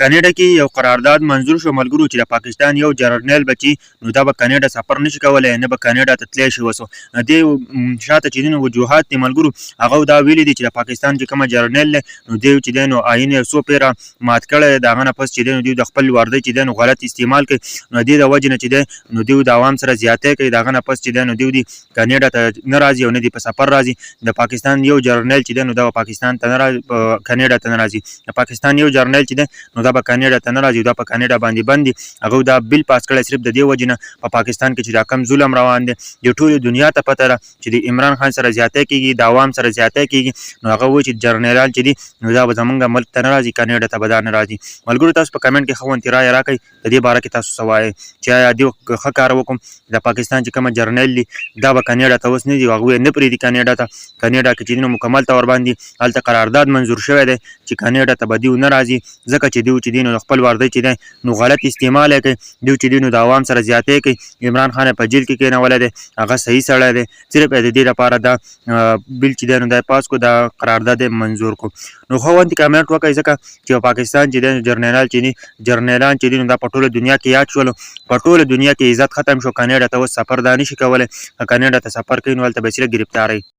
کاناډا کې یو قرارداد منظور شو ملګرو چې د پاکستان یو جرنیل بچي نو دا به کاناډا سفر نشي کولی نه به کاناډا ته تللی شي. وسو دې شاته چې دي نو وجوهات دي ملګرو هغه دا ویلي دي چې د پاکستان چې کومه جرنیل دی نو دی چې دی نو آیین یې څو پیره مات کړی د هغه نه پس چې دی نو دوی د خپل وردۍ چې دی نو غلط استعمال کوي نو دې د وجې نه چې دی نو دوی د عوام سره زیاتی کوي د هغه نه پس چې دی نو دوی کاناډا ته نه راځي او نه دی په سفر راځي. د پاکستان یو جرنیل چې دی نو دا پاکستان ته نه راځي کاناډا ته نه راځي. د پاکستان یو جرنیل چې دی نو دا به کاناډا ته نه راځي دا په کاناډا باندې بند دي. هغه دا بیل پاس کړی صرف د دې وجې نه په پاکستان کې چې دا کم ظلم روان دی د ټولې دنیا ته پته ده چې د عمران خان سره زیاتی کېږي د عوام سره زیاتی کېږي نو هغه وایي چې جرنیلان چې دي نو دا به زمونږ ملک ته نه راځي کاناډا ته به دا نه راځي. ملګرو تاسو په کمنټ کې ښه غونتې رایه راکړئ د دې باره کې تاسو څه وایئ چې آیا دوی ښه کار وکړم د پاکستان چې کومه جرنیل دي دا به کاناډا ته اوس نه ځي هغوی یې نه پرېږدي کاناډا ته. کاناډا کې چې دي نو مکمل طور باندې هلته قرارداد منظور شوی دی چې کاناډا ته به دوی نه راځي ځکه چې دوی چې دي نو خپل وردۍ چې دی نو غلط استعمال یې کوي دوی چې دي نو د عوام سره زیاتی کوي. عمران خان یې په جیل کې کېنولی دی هغه صحیح سړی دی صرف یې د دې لپاره دا بیل چې دی نو دا پاس کړو دا قرارداد یې منظور کړو. نو ښه غوندې کمنټ وکړئ ځکه چې پاکستان چې دی جرنیلان چې دي نو دا په ټوله دنیا کې یاد شولو په ټوله دنیا کې عزت ختم شو کاناډا ته اوس سفر دا نشي کولی کاناډا ته سفر کوي نو هلته به صرف ګرفتارئ.